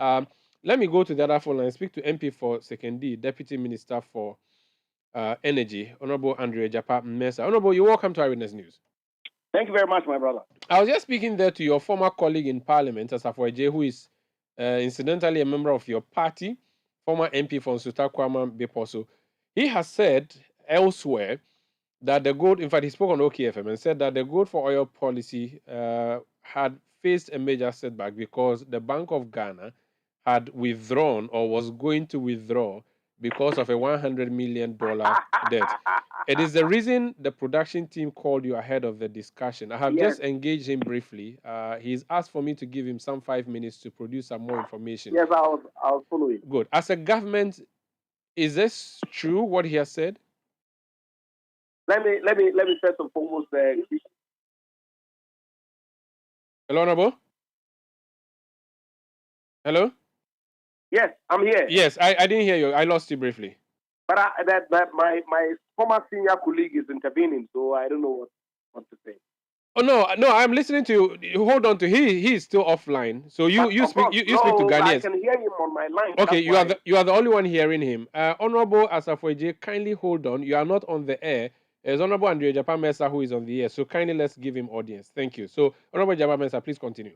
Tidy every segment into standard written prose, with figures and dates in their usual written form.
Let me go to the other phone line and speak to MP for Second D, Deputy Minister for Energy, Honorable Andrea Japa Mercer. Honorable, you're welcome to Eyewitness News. Thank you very much, my brother. I was just speaking there to your former colleague in Parliament, Asafo J, who is incidentally a member of your party, former MP for Nsuta Kwama Beposo. He has said elsewhere that the gold, in fact, he spoke on OKFM and said that the gold for oil policy had faced a major setback because the Bank of Ghana had withdrawn or was going to withdraw because of a $100 million debt. It is the reason the production team called you ahead of the discussion. I have just engaged him briefly. He's asked for me to give him some 5 minutes to produce some more information. Yes, I'll follow it. Good. As a government, is this true what he has said? Let me first and foremost. Hello, Honorable. Hello. Yes, I'm here. Yes, I didn't hear you. I lost you briefly. But my former senior colleague is intervening, so I don't know what to say. Oh no, I'm listening to you. Hold on to he is still offline. So you speak to Ghanaians. I can hear him on my line. Okay, you are the only one hearing him. Honorable Asafo, kindly hold on. You are not on the air. There's Honorable Andrea Japan Mercer who is on the air. So kindly let's give him audience. Thank you. So Honorable Japan Mercer, please continue.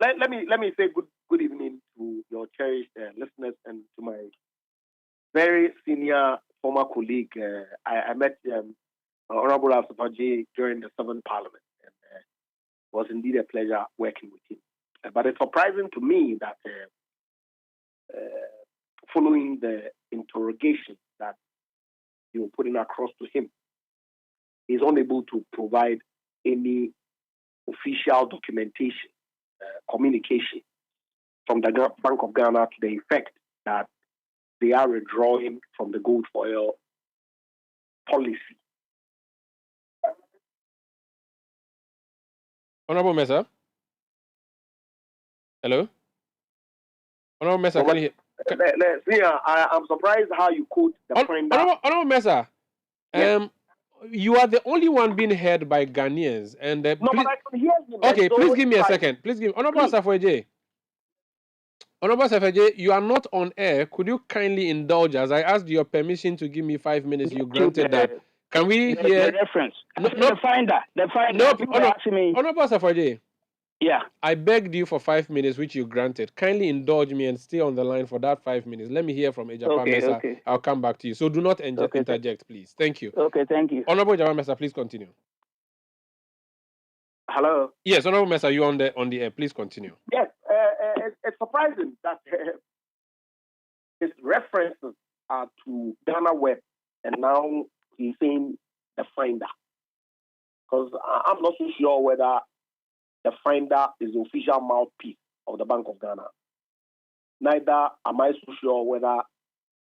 Let me say good evening to your cherished listeners and to my very senior former colleague. I met Honorable Asafo during the 7th Parliament, and was indeed a pleasure working with him. But it's surprising to me that following the interrogation that you were putting across to him, he's unable to provide any official documentation, communication from the Bank of Ghana to the effect that they are withdrawing from the gold for oil policy. Honorable Mercer? Hello? Honorable Mercer, can you hear? I'm surprised how you quote the finder. Honorable Mercer, you are the only one being heard by Ghanaians. And no, but I can hear you. Okay, please give me a second. Please give me. Honorable Asafo, Honorable Asafo, you are not on air. Could you kindly indulge us? I asked your permission to give me 5 minutes. You granted that. Can we hear the reference? The finder. No, Honorable Asafo, yeah. I begged you for 5 minutes, which you granted. Kindly indulge me and stay on the line for that 5 minutes. Let me hear from Ejapa Mercer. Okay. I'll come back to you. So do not interject, please. Thank you. Okay, thank you. Honorable Ejapa Mercer, please continue. Hello. Yes, Honorable Mercer, you on the air. Please continue. Yes, it's surprising that his references are to Ghana Web, and now he's saying the finder. Because I'm not so sure whether the finder is the official mouthpiece of the Bank of Ghana. Neither am I so sure whether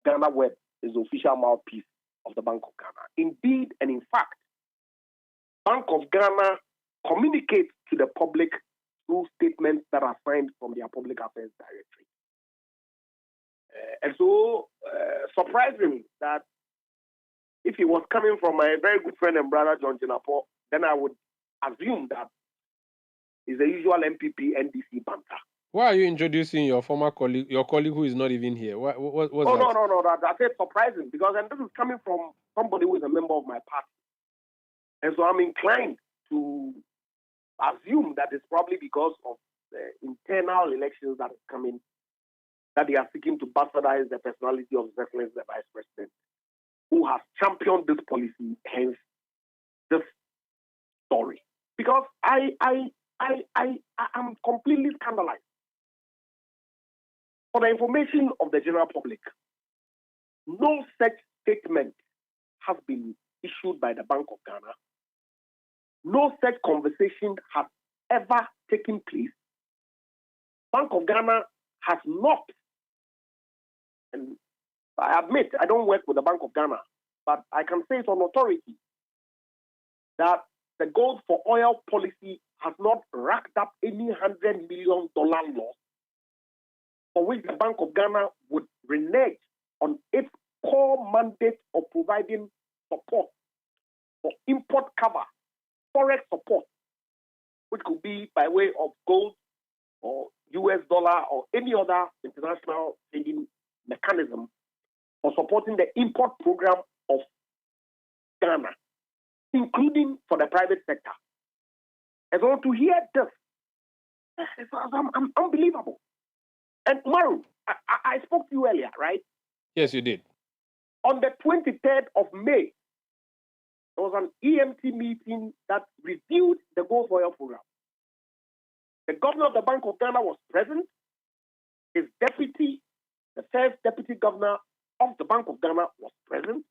Ghana Web is the official mouthpiece of the Bank of Ghana. Indeed, and in fact, Bank of Ghana communicates to the public through statements that are signed from their Public Affairs Directory. And so, surprising that if he was coming from my very good friend and brother, John Jinapo, then I would assume that he's the usual MPP NDC banter. Why are you introducing your former colleague, your colleague who is not even here? What's that? No. That's surprising because this is coming from somebody who is a member of my party. And so I'm inclined to assume that it's probably because of the internal elections that is coming, that they are seeking to bastardize the personality of His Excellency the Vice President, who has championed this policy, hence this story. Because I am completely scandalized. For the information of the general public, no such statement has been issued by the Bank of Ghana. No such conversation has ever taken place. Bank of Ghana has not, and I admit I don't work with the Bank of Ghana, but I can say it on authority that the gold for oil policy has not racked up any $100 million loss for which the Bank of Ghana would renege on its core mandate of providing support for import cover, forex support, which could be by way of gold or US dollar or any other international trading mechanism for supporting the import program of Ghana, including for the private sector. And so to hear this, it's unbelievable. And Maru, I spoke to you earlier, right? Yes, you did. On the 23rd of May, there was an EMT meeting that reviewed the Gold for Oil program. The governor of the Bank of Ghana was present. His deputy, the first deputy governor of the Bank of Ghana, was present.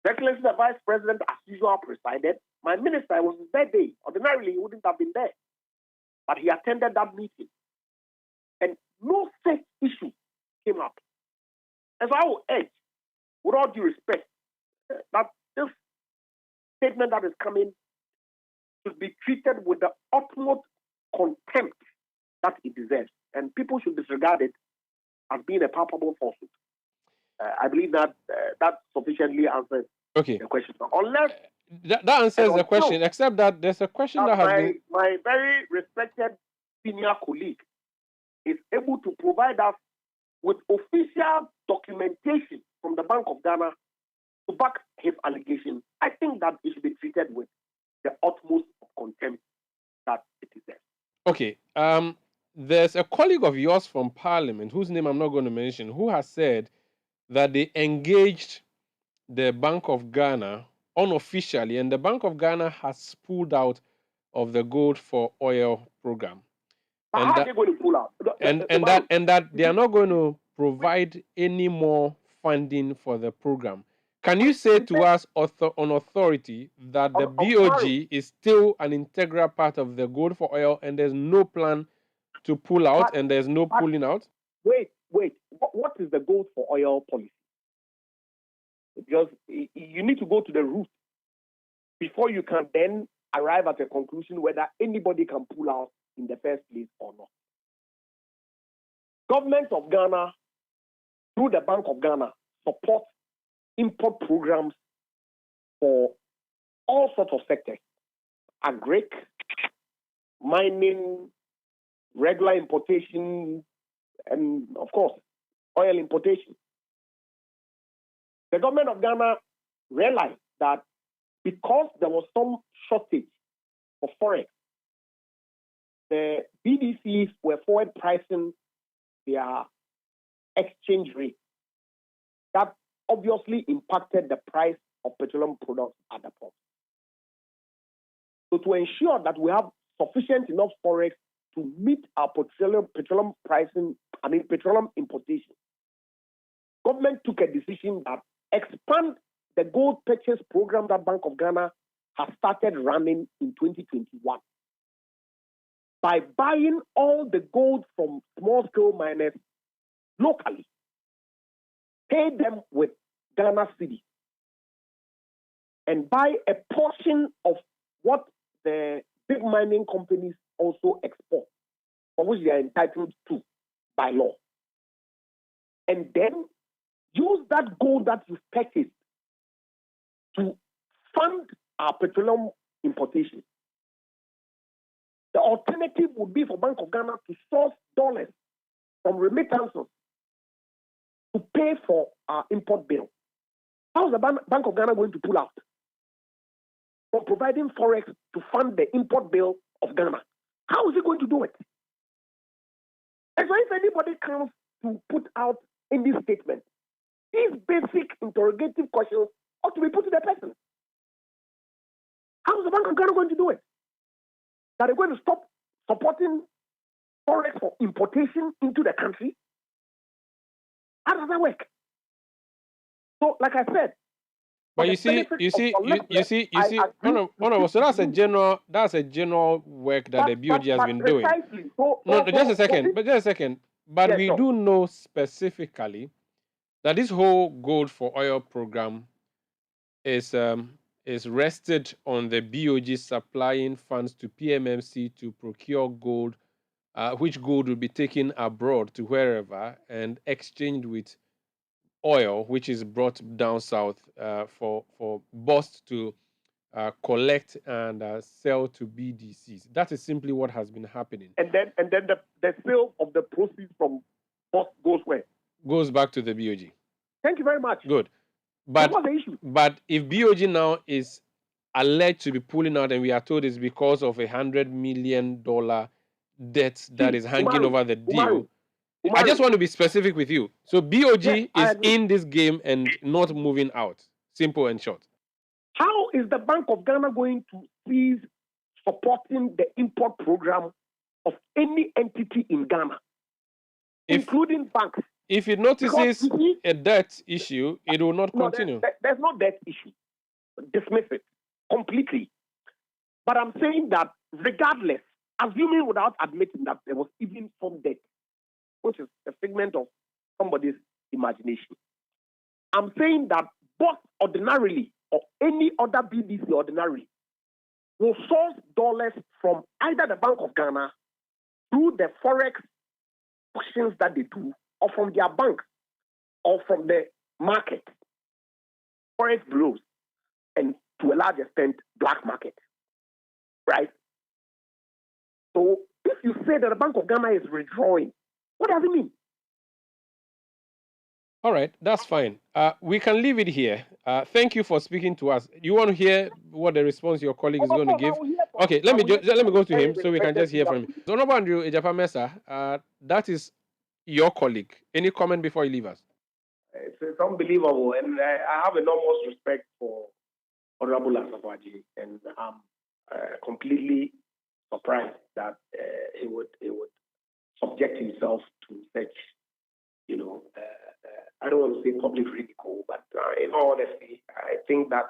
His Excellency, the Vice President, as usual, presided. My minister, was his birthday. Ordinarily, he wouldn't have been there. But he attended that meeting. And no such issue came up. And so I will urge, with all due respect, that this statement that is coming should be treated with the utmost contempt that it deserves. And people should disregard it as being a palpable falsehood. I believe that that sufficiently answers the question. Unless that answers the question, except that there's a question that has been... My very respected senior colleague is able to provide us with official documentation from the Bank of Ghana to back his allegation. I think that it should be treated with the utmost contempt that it deserves. Okay. There's a colleague of yours from Parliament, whose name I'm not going to mention, who has said that they engaged the Bank of Ghana unofficially, and the Bank of Ghana has pulled out of the Gold for Oil program. But how are they going to pull out? And that they are not going to provide any more funding for the program. Can you say to us on authority that the BoG is still an integral part of the Gold for Oil and there's no plan to pull out and there's no pulling out? Wait. What is the Gold for Oil policy? Because you need to go to the root before you can then arrive at a conclusion whether anybody can pull out in the first place or not. Government of Ghana, through the Bank of Ghana, supports import programs for all sorts of sectors: agric, mining, regular importation, and of course, oil importation. The government of Ghana realized that because there was some shortage for forex, the BDCs were forward pricing their exchange rate. That obviously impacted the price of petroleum products at the pump. So to ensure that we have sufficient enough forex to meet our petroleum importation, government took a decision that expand the gold purchase program that Bank of Ghana has started running in 2021 by buying all the gold from small-scale miners locally, pay them with Ghana Citi, and buy a portion of what the big mining companies also export, for which they are entitled to by law. And then use that gold that you've purchased to fund our petroleum importation. The alternative would be for Bank of Ghana to source dollars from remittances to pay for our import bill. How is the Bank of Ghana going to pull out from providing forex to fund the import bill of Ghana? How is it going to do it? And so if anybody comes to put out in this statement, these basic interrogative questions ought to be put to the person. How is the Bank of Ghana going to do it? That they're going to stop supporting forex for importation into the country? How does that work? So, like I said, but you see, no, so that's a general work that the BoG has been doing. Just a second. But yes, we do know specifically that this whole Gold for Oil program is rested on the BoG supplying funds to PMMC to procure gold, which gold will be taken abroad to wherever and exchanged with oil, which is brought down south for bust to collect and sell to BDCs. That is simply what has been happening. And then the sale of the proceeds from BOG goes where? Goes back to the BoG. Thank you very much. Good. But what's the issue? But if BoG now is alleged to be pulling out, and we are told it's because of $100 million debt that is hanging over the deal. I just want to be specific with you. So BoG is in this game and not moving out. Simple and short. How is the Bank of Ghana going to cease supporting the import program of any entity in Ghana, including banks? If it notices a debt issue, it will not continue. There's no debt issue. Dismiss it completely. But I'm saying that regardless, assuming without admitting that there was even some debt, which is a figment of somebody's imagination, I'm saying that both ordinarily or any other BDC ordinarily will source dollars from either the Bank of Ghana through the forex auctions that they do, or from their bank, or from the market, forex bureaus, and to a large extent, black market, right? So if you say that the Bank of Ghana is withdrawing, what does it mean? All right, that's fine. We can leave it here. Thank you for speaking to us. You want to hear what the response your colleague is going to give? Okay, let me go to him so we can just hear from him. So, Honorable Andrew Ejapa Mercer, that is your colleague. Any comment before you leave us? It's unbelievable, and I have enormous respect for Honorable Asafaji, and I'm completely surprised that he would subject himself to such, I don't want to say public ridicule, but in all honesty, I think that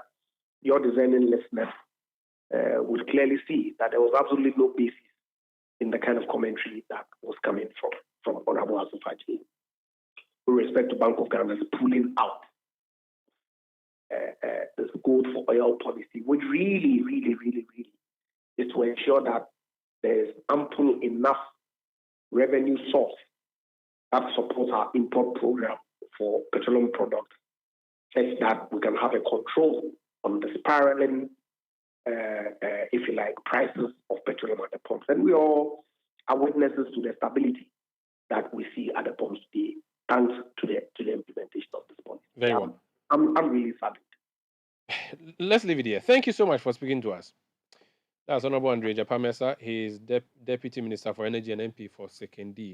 your discerning listeners would clearly see that there was absolutely no basis in the kind of commentary that was coming from Honorable Asafaji with respect to Bank of Ghana's pulling out this gold for oil policy, which really, really, really, really is to ensure that there is ample enough revenue source that supports our import program for petroleum products, such that we can have a control on the spiraling, if you like, prices of petroleum at the pumps. And we all are witnesses to the stability that we see at the pumps today, thanks to the implementation of this policy. Very well. I'm really saddened. Let's leave it here. Thank you so much for speaking to us. That's Honorable Andrew Ejapa Mercer. He is Deputy Minister for Energy and MP for Second D.